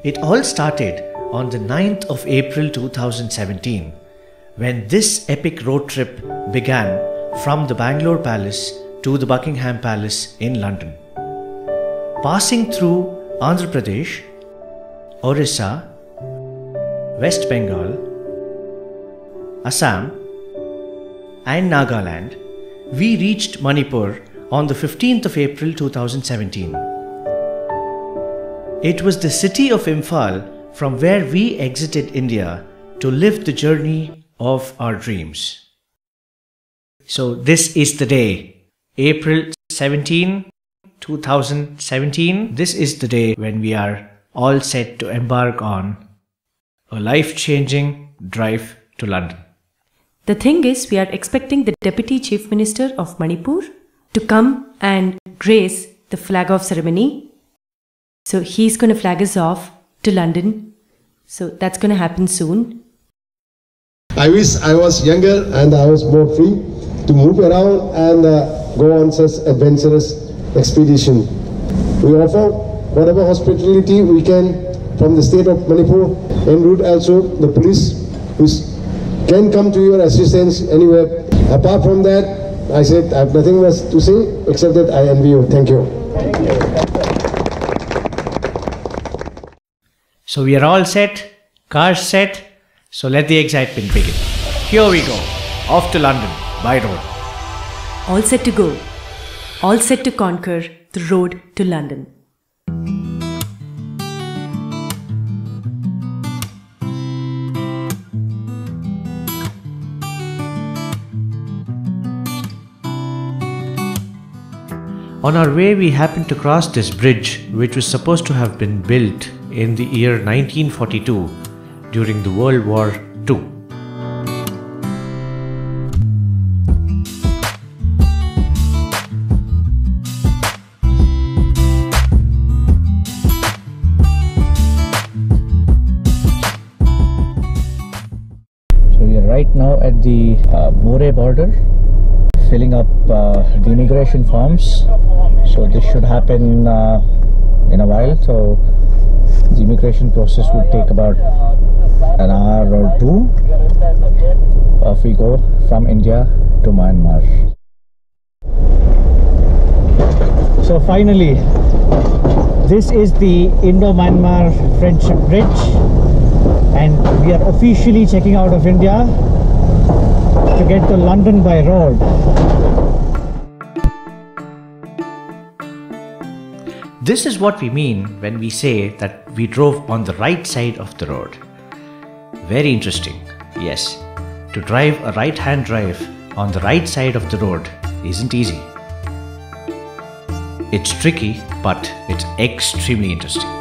It all started on the 9th of April 2017 when this epic road trip began from the Bangalore Palace to the Buckingham Palace in London. Passing through Andhra Pradesh, Orissa, West Bengal, Assam and Nagaland, we reached Manipur on the 15th of April 2017. It was the city of Imphal from where we exited India to live the journey of our dreams. So this is the day, April 17, 2017. This is the day when we are all set to embark on a life-changing drive to London. The thing is, we are expecting the Deputy Chief Minister of Manipur to come and grace the flag off ceremony. So he's going to flag us off to London. So that's going to happen soon. I wish I was younger and I was more free to move around and go on such adventurous expedition. We offer whatever hospitality we can from the state of Manipur. En route also the police can come to your assistance anywhere. Apart from that, I said I have nothing else to say except that I envy you. Thank you. So we are all set, cars set, so let the excitement begin. Here we go, off to London by road. All set to go, all set to conquer the road to London. On our way, we happened to cross this bridge, which was supposed to have been built in the year 1942 during the World War II. So we are right now at the More border, filling up the immigration forms. So this should happen in a while. So the immigration process would take about an hour or two if we go from India to Myanmar. So finally, this is the Indo-Myanmar Friendship Bridge, and we are officially checking out of India to get to London by road. This is what we mean when we say that we drove on the right side of the road. Very interesting. Yes, to drive a right-hand drive on the right side of the road isn't easy. It's tricky, but it's extremely interesting.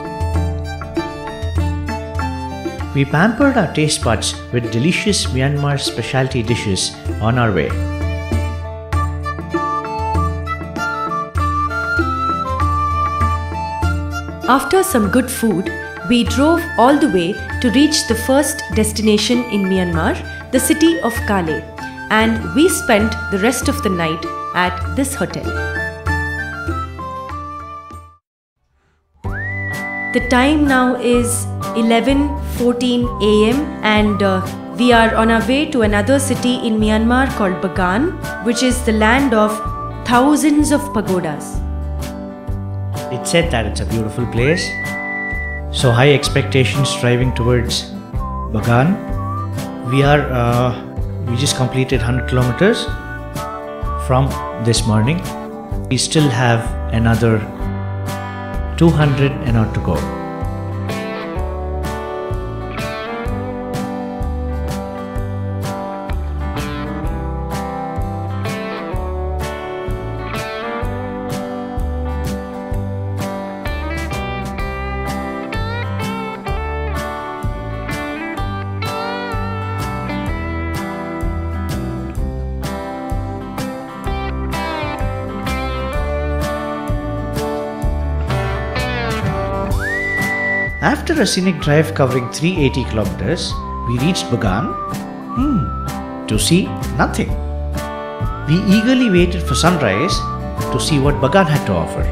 We pampered our taste buds with delicious Myanmar specialty dishes on our way. After some good food, we drove all the way to reach the first destination in Myanmar, the city of Kale, and we spent the rest of the night at this hotel. The time now is 11:14 AM and we are on our way to another city in Myanmar called Bagan, which is the land of thousands of pagodas. It's said that it's a beautiful place, so high expectations driving towards Bagan. We just completed 100 kilometers from this morning. We still have another 200 and odd to go. After a scenic drive covering 380 kilometers, we reached Bagan to see nothing. We eagerly waited for sunrise to see what Bagan had to offer.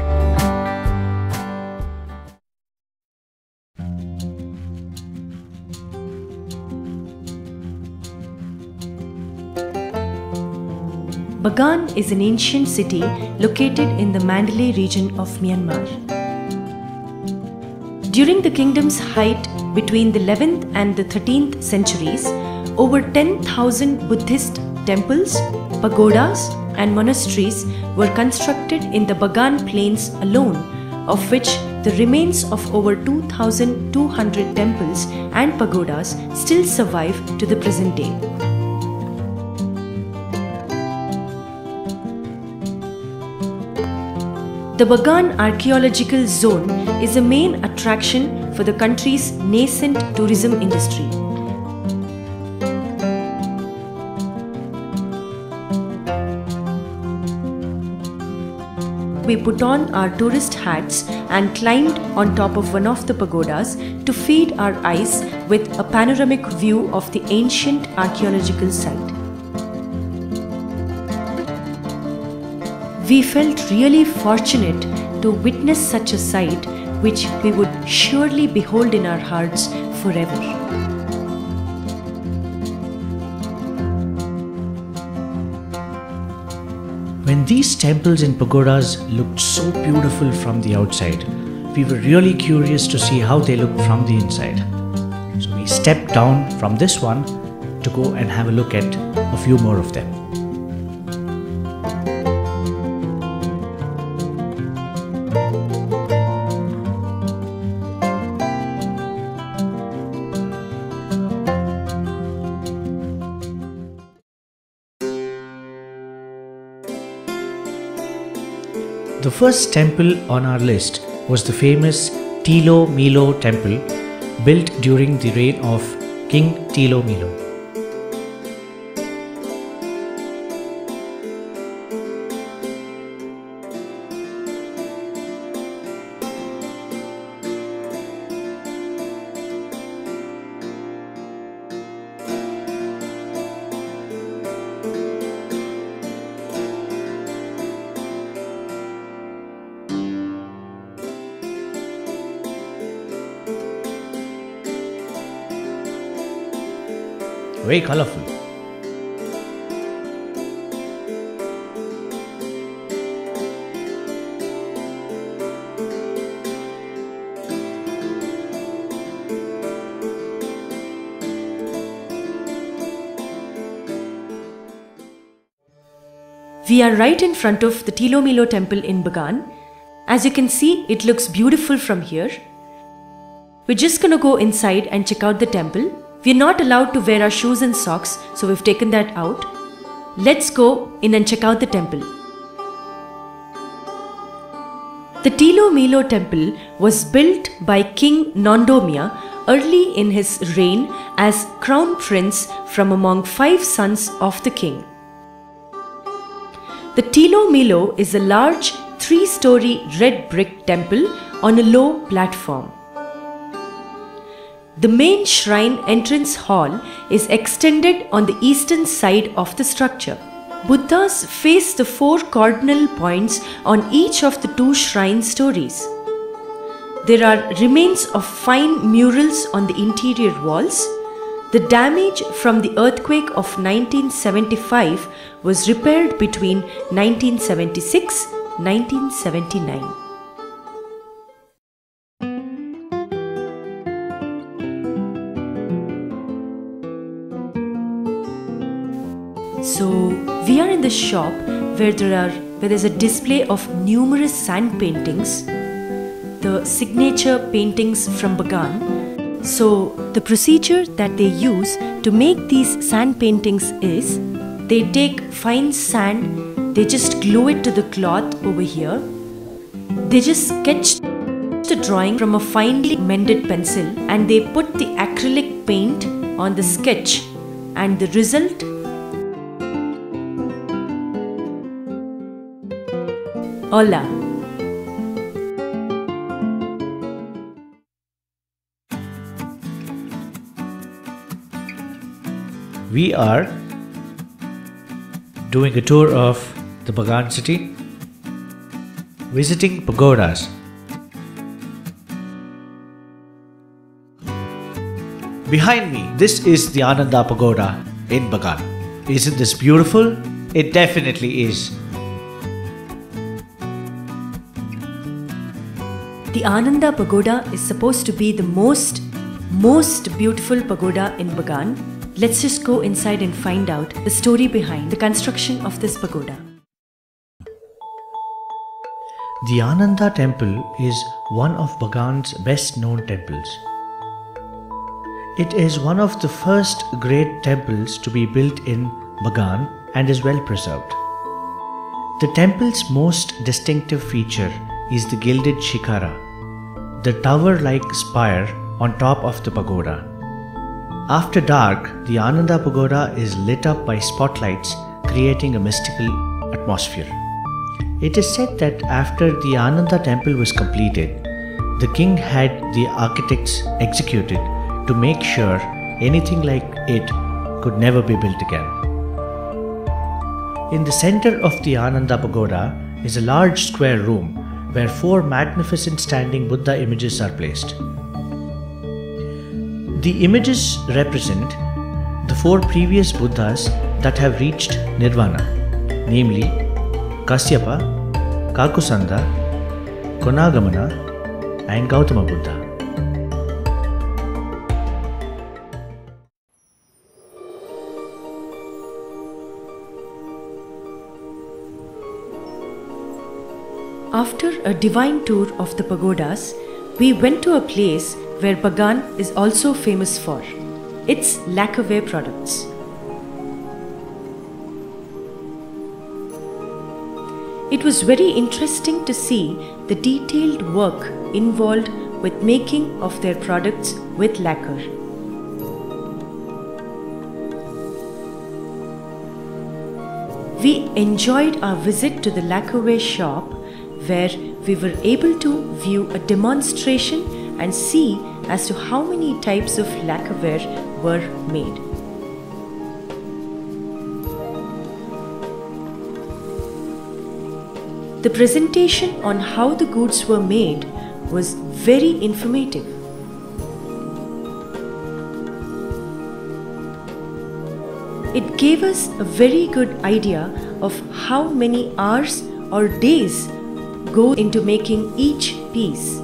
Bagan is an ancient city located in the Mandalay region of Myanmar. During the kingdom's height between the 11th and the 13th centuries, over 10,000 Buddhist temples, pagodas and monasteries were constructed in the Bagan plains alone, of which the remains of over 2,200 temples and pagodas still survive to the present day. The Bagan Archaeological Zone is a main attraction for the country's nascent tourism industry. We put on our tourist hats and climbed on top of one of the pagodas to feed our eyes with a panoramic view of the ancient archaeological site. We felt really fortunate to witness such a sight which we would surely behold in our hearts forever. When these temples and pagodas looked so beautiful from the outside, we were really curious to see how they looked from the inside. So we stepped down from this one to go and have a look at a few more of them. The first temple on our list was the famous Tilo Milo temple built during the reign of King Tilo Milo. Very colorful. We are right in front of the Tilo Milo temple in Bagan. As you can see, it looks beautiful from here. We're just gonna go inside and check out the temple. We're not allowed to wear our shoes and socks, so we've taken that out. Let's go in and check out the temple. The Tilo Milo temple was built by King Nondomia early in his reign as crown prince from among 5 sons of the king. The Tilo Milo is a large 3-story red brick temple on a low platform. The main shrine entrance hall is extended on the eastern side of the structure. Buddhas face the 4 cardinal points on each of the 2 shrine stories. There are remains of fine murals on the interior walls. The damage from the earthquake of 1975 was repaired between 1976-1979. So we are in the shop where there's a display of numerous sand paintings, the signature paintings from Bagan. So the procedure that they use to make these sand paintings is they take fine sand, they just glue it to the cloth over here. They just sketch the drawing from a finely mended pencil and they put the acrylic paint on the sketch, and the result Hola. We are doing a tour of the Bagan city, visiting pagodas. Behind me, this is the Ananda Pagoda in Bagan. Isn't this beautiful? It definitely is. The Ananda Pagoda is supposed to be the most beautiful pagoda in Bagan. Let's just go inside and find out the story behind the construction of this pagoda. The Ananda temple is one of Bagan's best known temples. It is one of the first great temples to be built in Bagan and is well preserved. The temple's most distinctive feature is the gilded shikara, the tower-like spire on top of the pagoda. After dark, the Ananda Pagoda is lit up by spotlights, creating a mystical atmosphere. It is said that after the Ananda temple was completed, the king had the architects executed to make sure anything like it could never be built again. In the center of the Ananda Pagoda is a large square room where 4 magnificent standing Buddha images are placed. The images represent the 4 previous Buddhas that have reached Nirvana, namely Kasyapa, Kakusanda, Konagamana and Gautama Buddha. After a divine tour of the pagodas, we went to a place where Bagan is also famous for. It's lacquerware products. It was very interesting to see the detailed work involved with making of their products with lacquer. We enjoyed our visit to the lacquerware shop, where we were able to view a demonstration and see as to how many types of lacquerware were made. The presentation on how the goods were made was very informative. It gave us a very good idea of how many hours or days go into making each piece.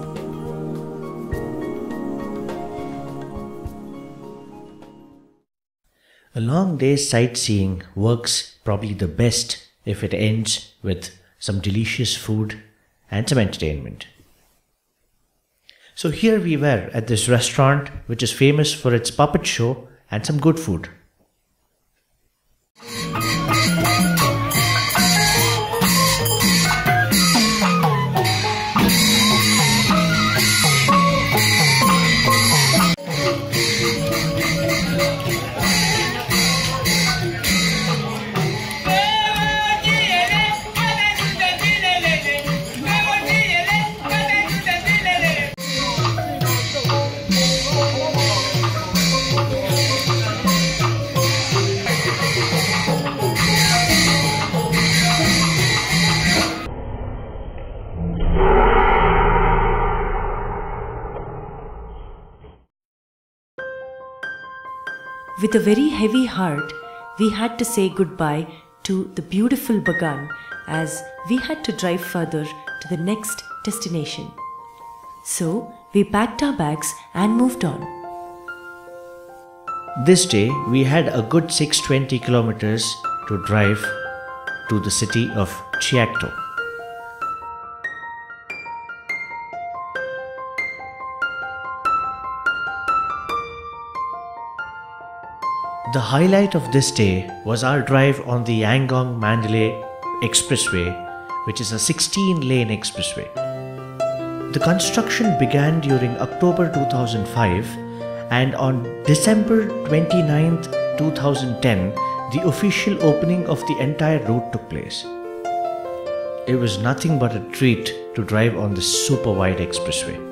A long day's sightseeing works probably the best if it ends with some delicious food and some entertainment. So here we were at this restaurant which is famous for its puppet show and some good food. With a very heavy heart, we had to say goodbye to the beautiful Bagan as we had to drive further to the next destination. So, we packed our bags and moved on. This day, we had a good 620 kilometers to drive to the city of Chiakto. The highlight of this day was our drive on the Yangon-Mandalay Expressway, which is a 16-lane expressway. The construction began during October 2005, and on December 29, 2010, the official opening of the entire route took place. It was nothing but a treat to drive on this super wide expressway.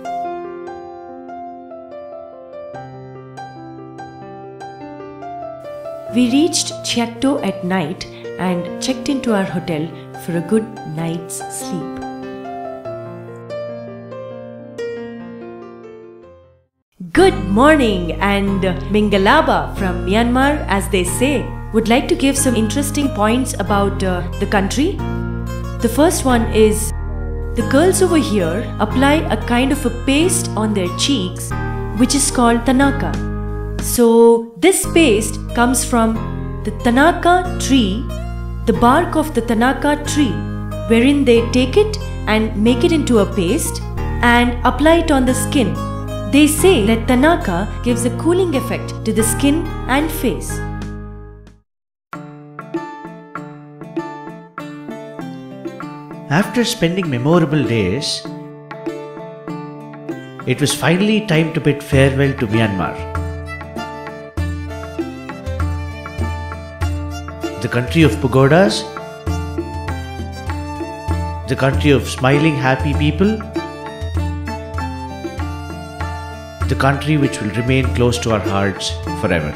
We reached Chiakto at night and checked into our hotel for a good night's sleep. Good morning and Mingalaba from Myanmar, as they say. would like to give some interesting points about the country. The first one is the girls over here apply a kind of a paste on their cheeks which is called tanaka. So this paste comes from the tanaka tree, the bark of the tanaka tree, wherein they take it and make it into a paste and apply it on the skin. They say that tanaka gives a cooling effect to the skin and face. After spending memorable days, it was finally time to bid farewell to Myanmar. The country of pagodas, the country of smiling happy people, the country which will remain close to our hearts forever.